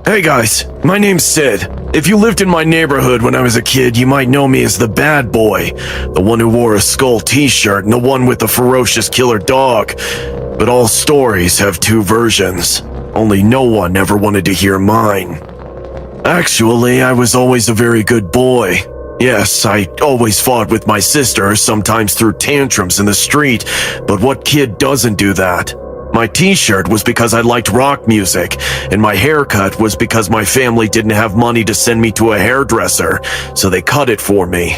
Hey guys, my name's Sid. If you lived in my neighborhood when I was a kid, you might know me as the bad boy, the one who wore a skull t-shirt and the one with the ferocious killer dog. But all stories have two versions. Only no one ever wanted to hear mine. Actually, I was always a very good boy. Yes, I always fought with my sister, sometimes threw tantrums in the street, but what kid doesn't do that? My t-shirt was because I liked rock music, and my haircut was because my family didn't have money to send me to a hairdresser, so they cut it for me.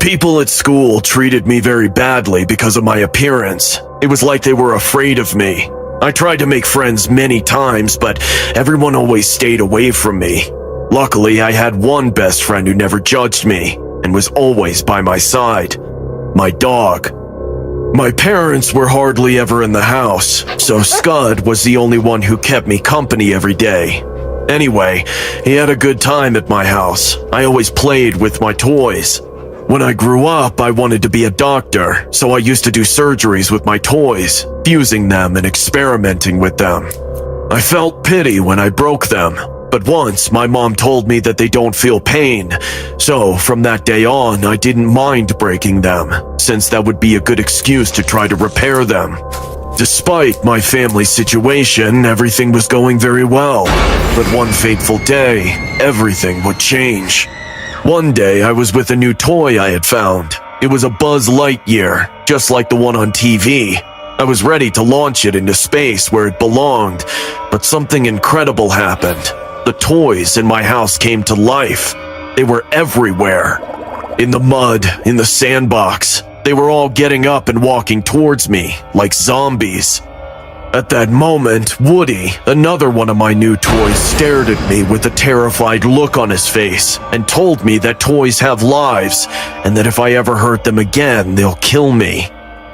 People at school treated me very badly because of my appearance. It was like they were afraid of me. I tried to make friends many times, but everyone always stayed away from me. Luckily, I had one best friend who never judged me, and was always by my side. My dog. My parents were hardly ever in the house, so Scud was the only one who kept me company every day. Anyway, he had a good time at my house. I always played with my toys. When I grew up, I wanted to be a doctor, so I used to do surgeries with my toys, fusing them and experimenting with them. I felt pity when I broke them, but once my mom told me that they don't feel pain, so from that day on I didn't mind breaking them, since that would be a good excuse to try to repair them. Despite my family situation, everything was going very well, but one fateful day, everything would change. One day I was with a new toy I had found. It was a Buzz Lightyear, just like the one on TV. I was ready to launch it into space where it belonged, but something incredible happened. The toys in my house came to life. They were everywhere. In the mud, in the sandbox. They were all getting up and walking towards me, like zombies. At that moment, Woody, another one of my new toys, stared at me with a terrified look on his face and told me that toys have lives and that if I ever hurt them again, they'll kill me.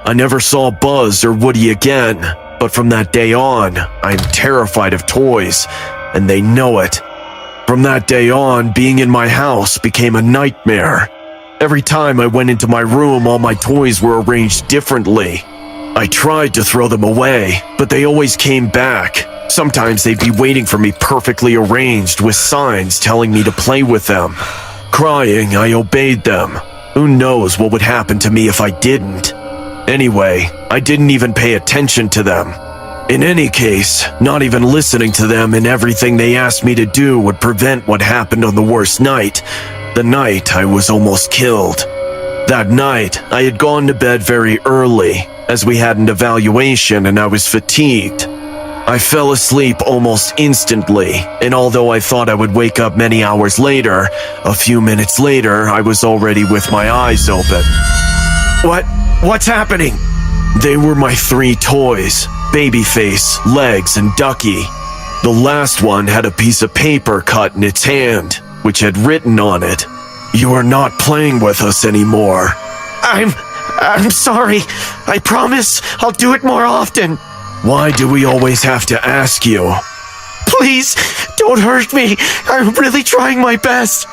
I never saw Buzz or Woody again, but from that day on, I'm terrified of toys, and they know it. From that day on, being in my house became a nightmare. Every time I went into my room, all my toys were arranged differently. I tried to throw them away, but they always came back. Sometimes they'd be waiting for me perfectly arranged with signs telling me to play with them. Crying, I obeyed them. Who knows what would happen to me if I didn't? Anyway, I didn't even pay attention to them. In any case, not even listening to them and everything they asked me to do would prevent what happened on the worst night, the night I was almost killed. That night, I had gone to bed very early, as we had an evaluation and I was fatigued. I fell asleep almost instantly, and although I thought I would wake up many hours later, a few minutes later, I was already with my eyes open. What's happening? They were my three toys, Babyface, Legs, and Ducky. The last one had a piece of paper cut in its hand, which had written on it, "You are not playing with us anymore." I'm sorry. I promise I'll do it more often. Why do we always have to ask you? Please, don't hurt me. I'm really trying my best.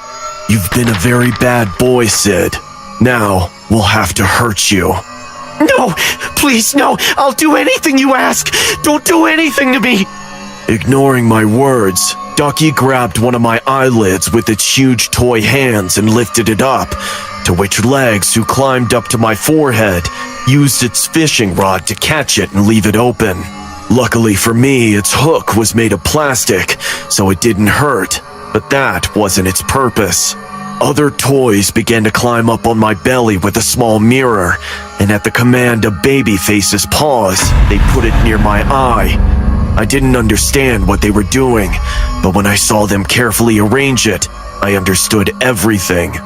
You've been a very bad boy, Sid. Now, we'll have to hurt you. No, please, no. I'll do anything you ask. Don't do anything to me. Ignoring my words, Ducky grabbed one of my eyelids with its huge toy hands and lifted it up, to which Legs, who climbed up to my forehead, used its fishing rod to catch it and leave it open. Luckily for me, its hook was made of plastic, so it didn't hurt, but that wasn't its purpose. Other toys began to climb up on my belly with a small mirror, and at the command of Babyface's paws, they put it near my eye. I didn't understand what they were doing, but when I saw them carefully arrange it, I understood everything.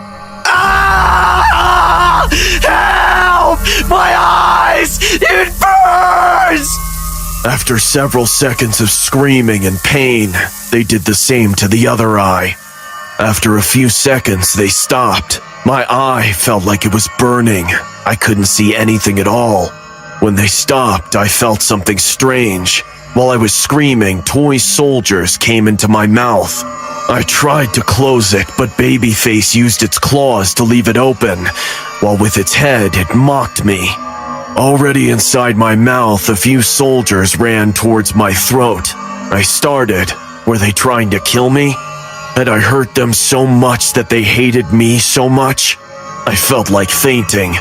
Ah! Help! My eyes! It burns! After several seconds of screaming and pain, they did the same to the other eye. After a few seconds, they stopped. My eye felt like it was burning. I couldn't see anything at all. When they stopped, I felt something strange. While I was screaming, toy soldiers came into my mouth. I tried to close it, but Babyface used its claws to leave it open, while with its head it mocked me. Already inside my mouth, a few soldiers ran towards my throat. I started, Were they trying to kill me? Had I hurt them so much that they hated me so much? I felt like fainting,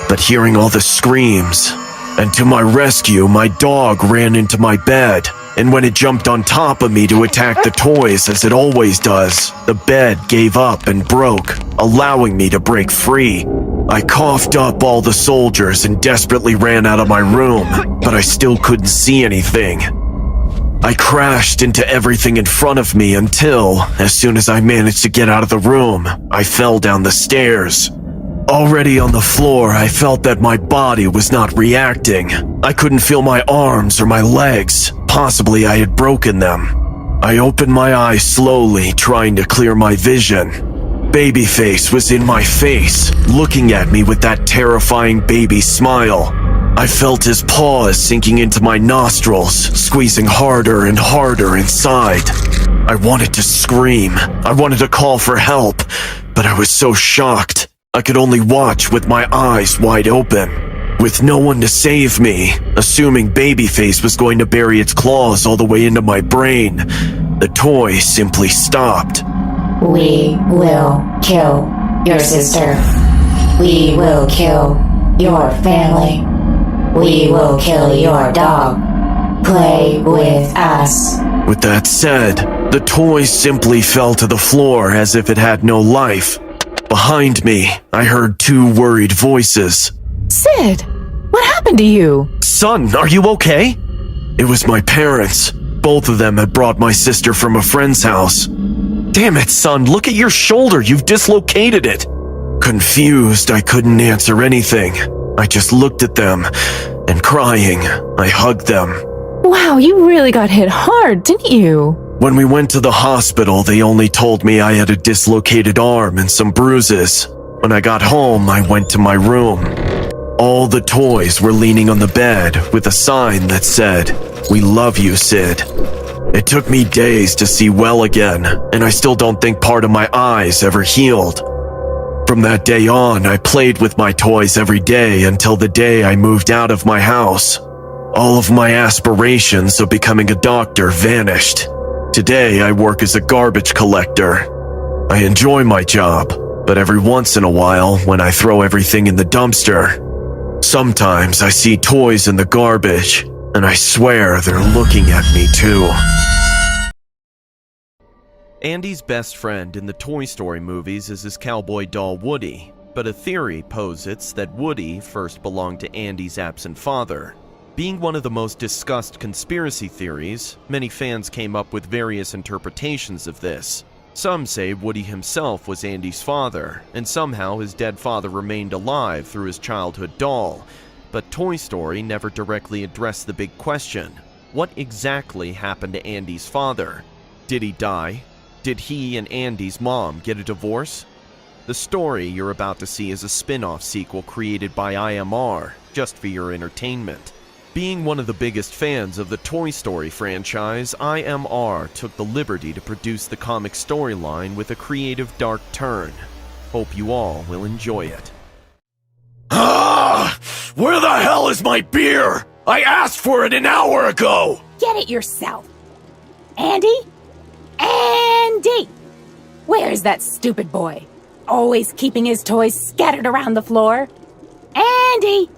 but hearing all the screams. And to my rescue, my dog ran into my bed. And when it jumped on top of me to attack the toys as it always does, the bed gave up and broke, allowing me to break free. I coughed up all the soldiers and desperately ran out of my room, but I still couldn't see anything. I crashed into everything in front of me until, as soon as I managed to get out of the room, I fell down the stairs. Already on the floor, I felt that my body was not reacting. I couldn't feel my arms or my legs. Possibly I had broken them. I opened my eyes slowly, trying to clear my vision. Babyface was in my face, looking at me with that terrifying baby smile. I felt his paws sinking into my nostrils, squeezing harder and harder inside. I wanted to scream. I wanted to call for help, but I was so shocked. I could only watch with my eyes wide open. With no one to save me, assuming Babyface was going to bury its claws all the way into my brain, the toy simply stopped. We will kill your sister. We will kill your family. We will kill your dog. Play with us. With that said, the toy simply fell to the floor as if it had no life. Behind me, I heard two worried voices. Sid, what happened to you? Son, are you okay? It was my parents. Both of them had brought my sister from a friend's house. Damn it, son, look at your shoulder. You've dislocated it. Confused, I couldn't answer anything. I just looked at them, and crying, I hugged them. Wow, you really got hit hard, didn't you? When we went to the hospital, they only told me I had a dislocated arm and some bruises. When I got home, I went to my room. All the toys were leaning on the bed with a sign that said, "We love you, Sid." It took me days to see well again, and I still don't think part of my eyes ever healed. From that day on, I played with my toys every day until the day I moved out of my house. All of my aspirations of becoming a doctor vanished. Today, I work as a garbage collector. I enjoy my job, but every once in a while, when I throw everything in the dumpster, sometimes I see toys in the garbage, and I swear they're looking at me too. Andy's best friend in the Toy Story movies is his cowboy doll Woody, but a theory posits that Woody first belonged to Andy's absent father. Being one of the most discussed conspiracy theories, many fans came up with various interpretations of this. Some say Woody himself was Andy's father, and somehow his dead father remained alive through his childhood doll. But Toy Story never directly addressed the big question. What exactly happened to Andy's father? Did he die? Did he and Andy's mom get a divorce? The story you're about to see is a spin-off sequel created by IMR, just for your entertainment. Being one of the biggest fans of the Toy Story franchise, IMR took the liberty to produce the comic storyline with a creative dark turn. Hope you all will enjoy it. Ah! Where the hell is my beer? I asked for it an hour ago! Get it yourself. Andy? Andy! Where's that stupid boy? Always keeping his toys scattered around the floor. Andy!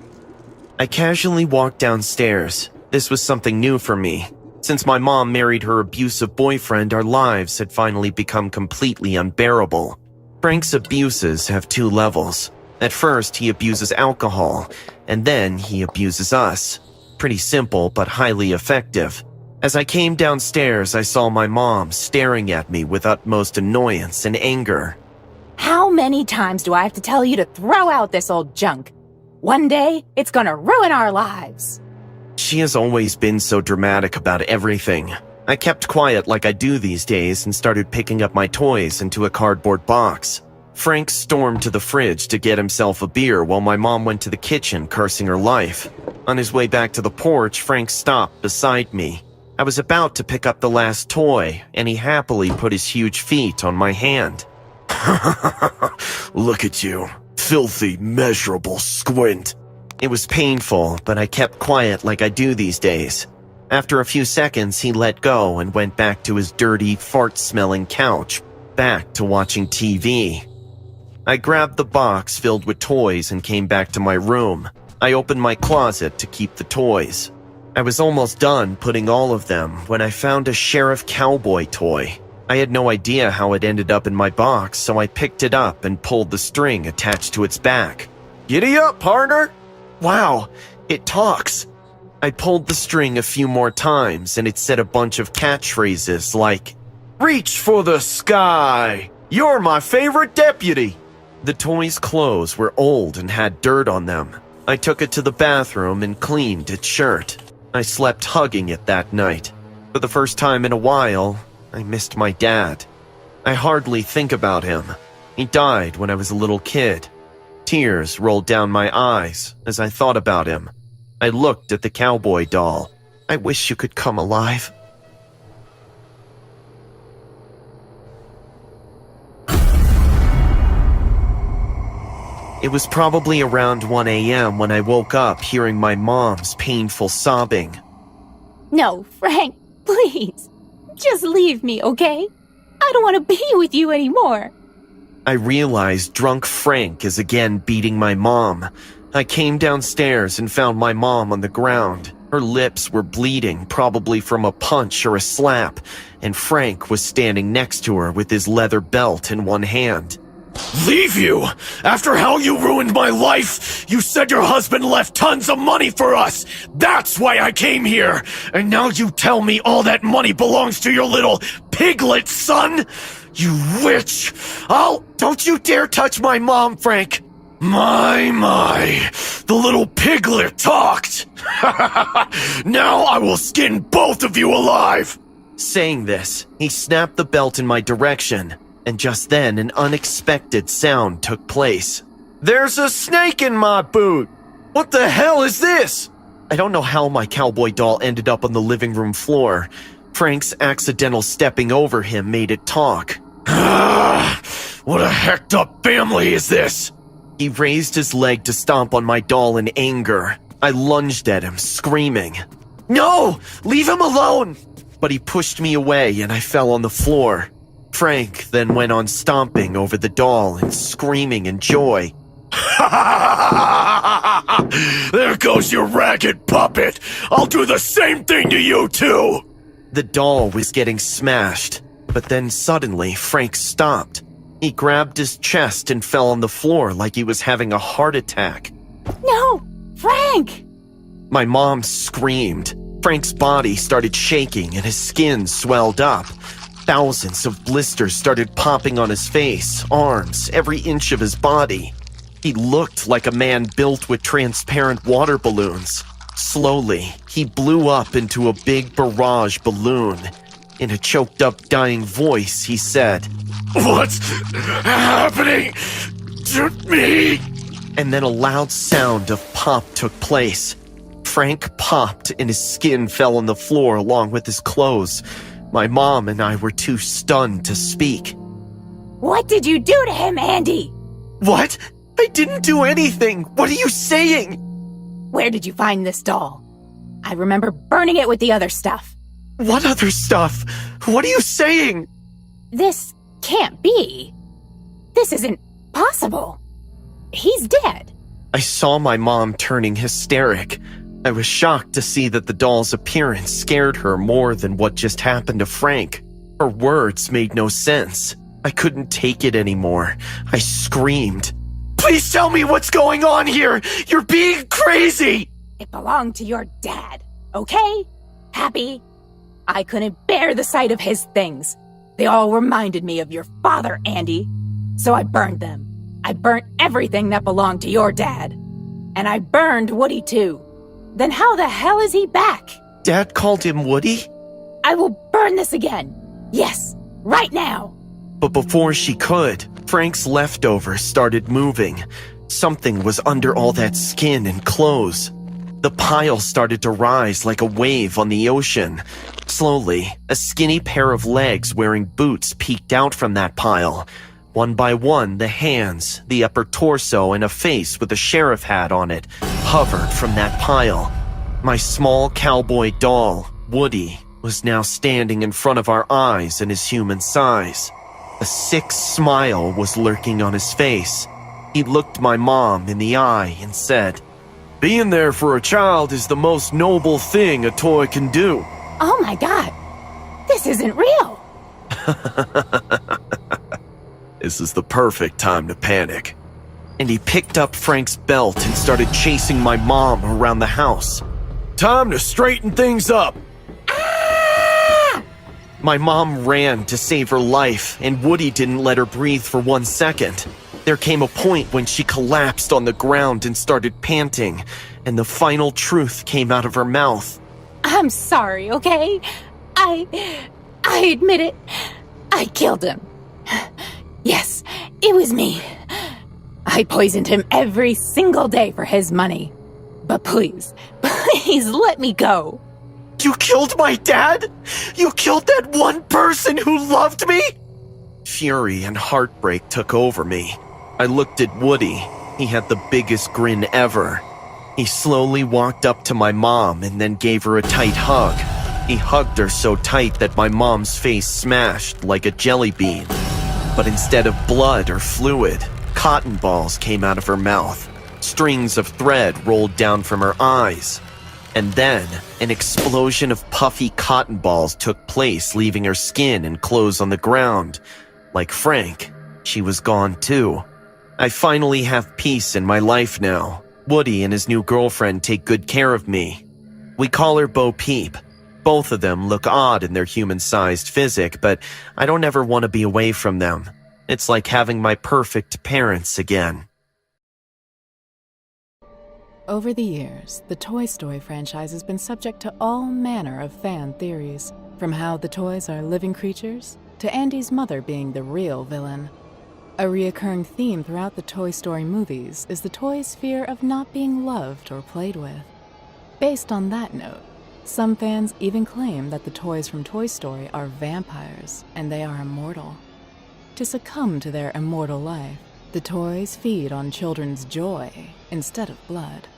I casually walked downstairs. This was something new for me. Since my mom married her abusive boyfriend, our lives had finally become completely unbearable. Frank's abuses have two levels. At first, he abuses alcohol, and then he abuses us. Pretty simple, but highly effective. As I came downstairs, I saw my mom staring at me with utmost annoyance and anger. How many times do I have to tell you to throw out this old junk? One day, it's gonna ruin our lives. She has always been so dramatic about everything. I kept quiet like I do these days and started picking up my toys into a cardboard box. Frank stormed to the fridge to get himself a beer while my mom went to the kitchen cursing her life. On his way back to the porch, Frank stopped beside me. I was about to pick up the last toy, and he happily put his huge feet on my hand. Look at you. Filthy, miserable squint. It was painful, but I kept quiet like I do these days. After a few seconds, he let go and went back to his dirty, fart-smelling couch, back to watching TV. I grabbed the box filled with toys and came back to my room. I opened my closet to keep the toys. I was almost done putting all of them when I found a sheriff cowboy toy. I had no idea how it ended up in my box, so I picked it up and pulled the string attached to its back. "Giddy up, partner!" Wow, it talks. I pulled the string a few more times and it said a bunch of catchphrases like, "Reach for the sky! You're my favorite deputy!" The toy's clothes were old and had dirt on them. I took it to the bathroom and cleaned its shirt. I slept hugging it that night. For the first time in a while, I missed my dad. I hardly think about him. He died when I was a little kid. Tears rolled down my eyes as I thought about him. I looked at the cowboy doll. I wish you could come alive. It was probably around 1 a.m. when I woke up hearing my mom's painful sobbing. No, Frank, please. Just leave me, okay? I don't want to be with you anymore. I realized drunk Frank is again beating my mom. I came downstairs and found my mom on the ground. Her lips were bleeding, probably from a punch or a slap, and Frank was standing next to her with his leather belt in one hand. Leave you? After how you ruined my life? You said your husband left tons of money for us. That's why I came here. And now you tell me all that money belongs to your little piglet son? You witch! Don't you dare touch my mom, Frank! My, the little piglet talked! Now I will skin both of you alive! Saying this, he snapped the belt in my direction, and just then an unexpected sound took place. There's a snake in my boot! What the hell is this? I don't know how my cowboy doll ended up on the living room floor. Frank's accidental stepping over him made it talk. What a hecked up family is this? He raised his leg to stomp on my doll in anger. I lunged at him, screaming, "No! Leave him alone!" But he pushed me away and I fell on the floor. Frank then went on stomping over the doll and screaming in joy. There goes your ragged puppet! I'll do the same thing to you too! The doll was getting smashed, but then suddenly Frank stopped. He grabbed his chest and fell on the floor like he was having a heart attack. No! Frank! My mom screamed. Frank's body started shaking and his skin swelled up. Thousands of blisters started popping on his face, arms, every inch of his body. He looked like a man built with transparent water balloons. Slowly, he blew up into a big barrage balloon. In a choked-up, dying voice, he said, "What's happening to me?" And then a loud sound of pop took place. Frank popped and his skin fell on the floor along with his clothes. My mom and I were too stunned to speak. What did you do to him, Andy? What? I didn't do anything! What are you saying? Where did you find this doll? I remember burning it with the other stuff. What other stuff? What are you saying? This can't be. This isn't possible. He's dead. I saw my mom turning hysteric. I was shocked to see that the doll's appearance scared her more than what just happened to Frank. Her words made no sense. I couldn't take it anymore. I screamed, "Please tell me what's going on here! You're being crazy!" It belonged to your dad, okay? Happy? I couldn't bear the sight of his things. They all reminded me of your father, Andy. So I burned them. I burnt everything that belonged to your dad. And I burned Woody too. Then how the hell is he back? Dad called him Woody? I will burn this again. Yes, right now. But before she could, Frank's leftovers started moving. Something was under all that skin and clothes. The pile started to rise like a wave on the ocean. Slowly, a skinny pair of legs wearing boots peeked out from that pile. One by one, the hands, the upper torso, and a face with a sheriff hat on it hovered from that pile. My small cowboy doll, Woody was now standing in front of our eyes in his human size. A sick smile was lurking on his face. He looked my mom in the eye and said, "Being there for a child is the most noble thing a toy can do." Oh my god, this isn't real. This is the perfect time to panic. And he picked up Frank's belt and started chasing my mom around the house. Time to straighten things up. My mom ran to save her life, and Woody didn't let her breathe for 1 second. There came a point when she collapsed on the ground and started panting, and the final truth came out of her mouth. I'm sorry, okay? I admit it. I killed him. Yes, it was me. I poisoned him every single day for his money. But please let me go. You killed my dad? You killed that one person who loved me? Fury and heartbreak took over me. I looked at Woody. He had the biggest grin ever. He slowly walked up to my mom and then gave her a tight hug. He hugged her so tight that my mom's face smashed like a jelly bean. But instead of blood or fluid, cotton balls came out of her mouth. Strings of thread rolled down from her eyes. And then, an explosion of puffy cotton balls took place, leaving her skin and clothes on the ground. Like Frank, she was gone too. I finally have peace in my life now. Woody and his new girlfriend take good care of me. We call her Bo Peep. Both of them look odd in their human-sized physique, but I don't ever want to be away from them. It's like having my perfect parents again. Over the years, the Toy Story franchise has been subject to all manner of fan theories, from how the toys are living creatures to Andy's mother being the real villain. A reoccurring theme throughout the Toy Story movies is the toys' fear of not being loved or played with. Based on that note, some fans even claim that the toys from Toy Story are vampires and they are immortal. To succumb to their immortal life, the toys feed on children's joy instead of blood.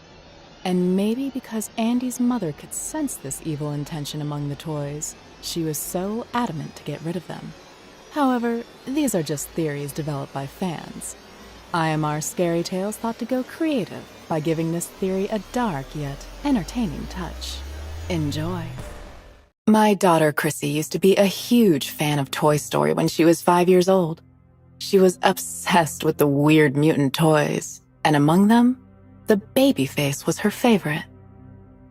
And maybe because Andy's mother could sense this evil intention among the toys, she was so adamant to get rid of them. However, these are just theories developed by fans. IMR Scary Tales thought to go creative by giving this theory a dark yet entertaining touch. Enjoy. My daughter Chrissy used to be a huge fan of Toy Story when she was 5 years old. She was obsessed with the weird mutant toys, and among them, the baby face was her favorite.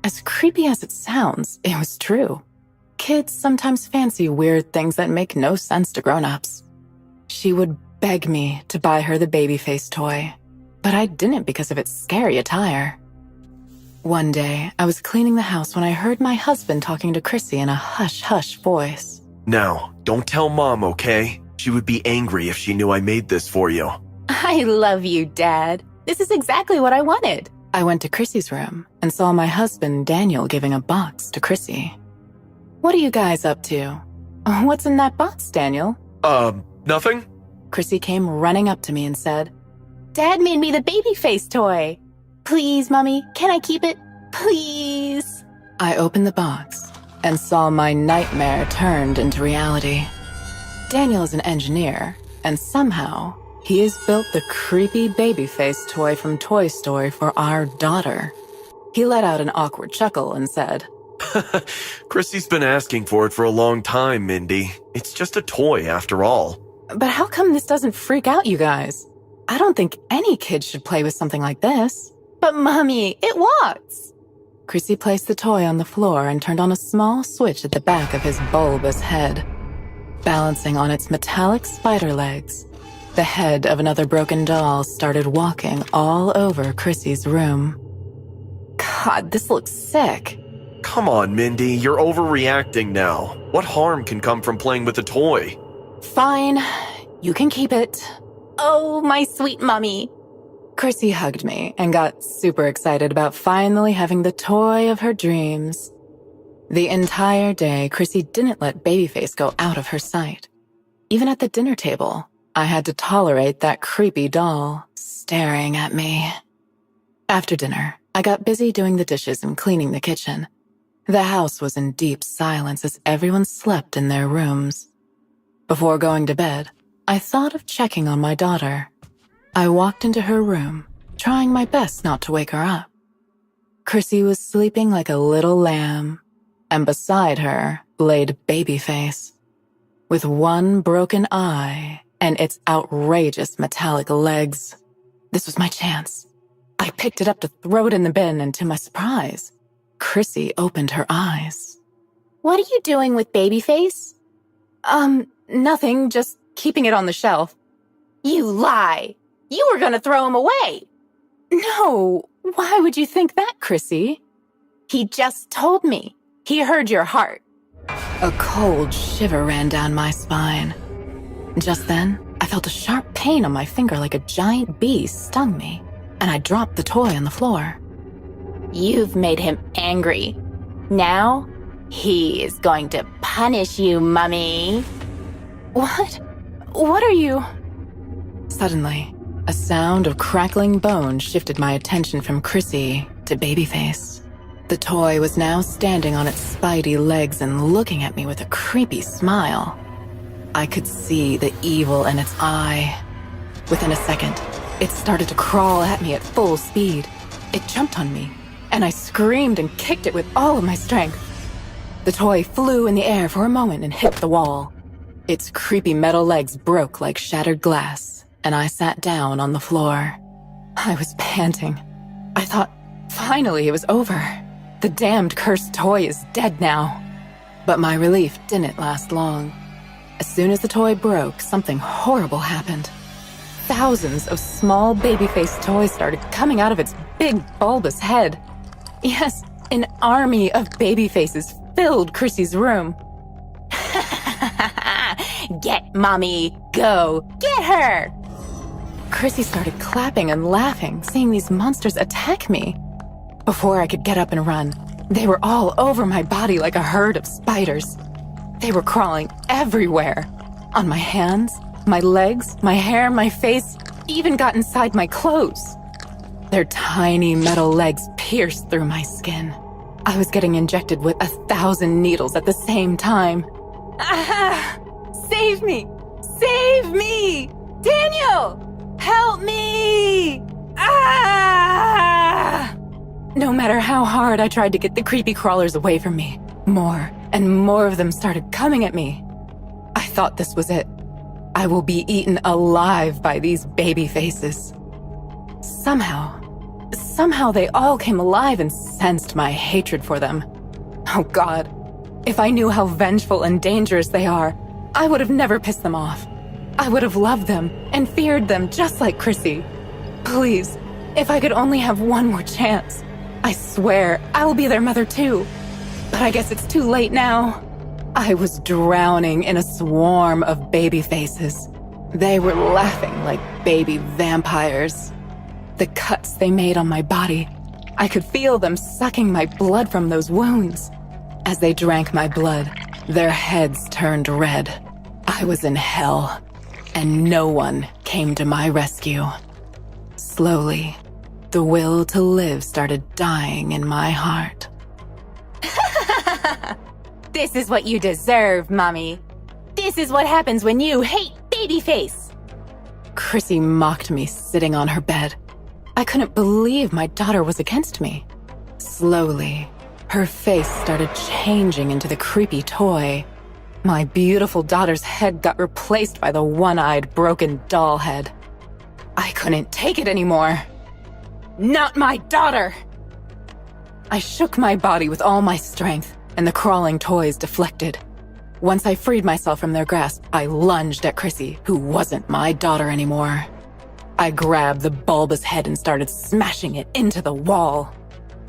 As creepy as it sounds, it was true. Kids sometimes fancy weird things that make no sense to grown-ups. She would beg me to buy her the baby face toy, but I didn't because of its scary attire. One day, I was cleaning the house when I heard my husband talking to Chrissy in a hush-hush voice. Now, don't tell Mom, okay? She would be angry if she knew I made this for you. I love you, Dad. This is exactly what I wanted. I went to Chrissy's room and saw my husband Daniel giving a box to Chrissy. What are you guys up to? What's in that box, Daniel? Nothing? Chrissy came running up to me and said, Dad made me the baby face toy. Please, Mommy, can I keep it? Please. I opened the box and saw my nightmare turned into reality. Daniel is an engineer, and somehow he has built the creepy baby face toy from Toy Story for our daughter. He let out an awkward chuckle and said, Chrissy's been asking for it for a long time, Mindy. It's just a toy after all. But how come this doesn't freak out you guys? I don't think any kid should play with something like this. But Mommy, it walks. Chrissy placed the toy on the floor and turned on a small switch at the back of his bulbous head. Balancing on its metallic spider legs, the head of another broken doll started walking all over Chrissy's room. God, this looks sick. Come on, Mindy, you're overreacting now. What harm can come from playing with a toy? Fine, you can keep it. Oh, my sweet Mommy. Chrissy hugged me and got super excited about finally having the toy of her dreams. The entire day, Chrissy didn't let Babyface go out of her sight. Even at the dinner table, I had to tolerate that creepy doll staring at me. After dinner, I got busy doing the dishes and cleaning the kitchen. The house was in deep silence as everyone slept in their rooms. Before going to bed, I thought of checking on my daughter. I walked into her room, trying my best not to wake her up. Chrissy was sleeping like a little lamb, and beside her laid Babyface, with one broken eye and its outrageous metallic legs. This was my chance. I picked it up to throw it in the bin, and to my surprise, Chrissy opened her eyes. What are you doing with Babyface? Nothing, just keeping it on the shelf. You lie! You were gonna throw him away! No, why would you think that, Chrissy? He just told me. He heard your heart. A cold shiver ran down my spine. Just then, I felt a sharp pain on my finger like a giant bee stung me, and I dropped the toy on the floor. You've made him angry. Now, he is going to punish you, Mummy. What? What are you? Suddenly, a sound of crackling bone shifted my attention from Chrissy to Babyface. The toy was now standing on its spidey legs and looking at me with a creepy smile. I could see the evil in its eye. Within a second, it started to crawl at me at full speed. It jumped on me, and I screamed and kicked it with all of my strength. The toy flew in the air for a moment and hit the wall. Its creepy metal legs broke like shattered glass, and I sat down on the floor. I was panting. I thought, finally it was over. The damned cursed toy is dead now. But my relief didn't last long. As soon as the toy broke, something horrible happened. Thousands of small Babyface toys started coming out of its big bulbous head. Yes, an army of Babyfaces filled Chrissy's room. Get Mommy, go, get her! Chrissy started clapping and laughing, seeing these monsters attack me. Before I could get up and run, they were all over my body like a herd of spiders. They were crawling everywhere. On my hands, my legs, my hair, my face, even got inside my clothes. Their tiny metal legs pierced through my skin. I was getting injected with 1,000 needles at the same time. Ah! Save me! Save me! Daniel! Help me! Ah! No matter how hard I tried to get the creepy crawlers away from me, more and more of them started coming at me. I thought this was it. I will be eaten alive by these Babyfaces. Somehow they all came alive and sensed my hatred for them. Oh God, if I knew how vengeful and dangerous they are, I would have never pissed them off. I would have loved them and feared them just like Chrissy. Please, if I could only have one more chance. I swear, I will be their mother too. But I guess it's too late now. I was drowning in a swarm of Babyfaces. They were laughing like baby vampires. The cuts they made on my body, I could feel them sucking my blood from those wounds. As they drank my blood, their heads turned red. I was in hell, and no one came to my rescue. Slowly, the will to live started dying in my heart. This is what you deserve, Mommy. This is what happens when you hate Babyface. Chrissy mocked me sitting on her bed. I couldn't believe my daughter was against me. Slowly, her face started changing into the creepy toy. My beautiful daughter's head got replaced by the one-eyed broken doll head. I couldn't take it anymore. Not my daughter! I shook my body with all my strength, and the crawling toys deflected. Once I freed myself from their grasp, I lunged at Chrissy, who wasn't my daughter anymore. I grabbed the bulbous head and started smashing it into the wall.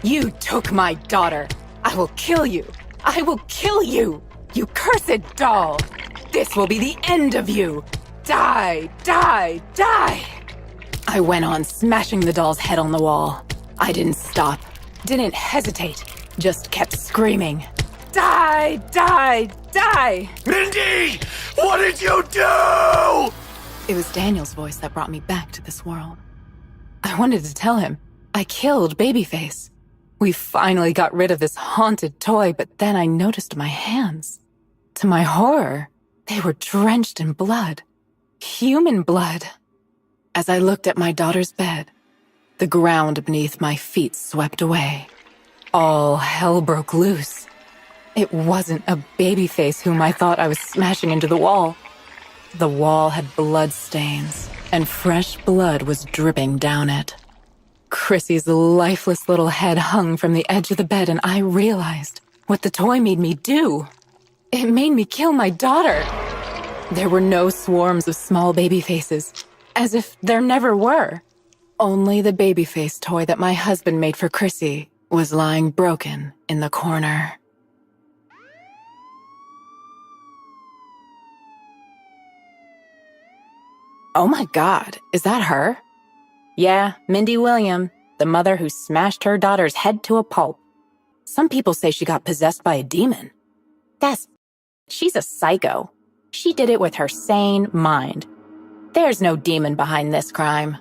You took my daughter! I will kill you! I will kill you! You cursed doll! This will be the end of you! Die! Die! Die! I went on smashing the doll's head on the wall. I didn't stop, didn't hesitate, just kept screaming. Die! Die! Die! Mindy! What did you do? It was Daniel's voice that brought me back to this world. I wanted to tell him I killed Babyface. We finally got rid of this haunted toy, but then I noticed my hands. To my horror, they were drenched in blood. Human blood. As I looked at my daughter's bed, the ground beneath my feet swept away. All hell broke loose. It wasn't a baby face whom I thought I was smashing into the wall. The wall had blood stains, and fresh blood was dripping down it. Chrissy's lifeless little head hung from the edge of the bed, and I realized what the toy made me do. It made me kill my daughter. There were no swarms of small baby faces, as if there never were. Only the baby face toy that my husband made for Chrissy was lying broken in the corner. Oh my God, is that her? Yeah, Mindy William, the mother who smashed her daughter's head to a pulp. Some people say she got possessed by a demon. She's a psycho. She did it with her sane mind. There's no demon behind this crime.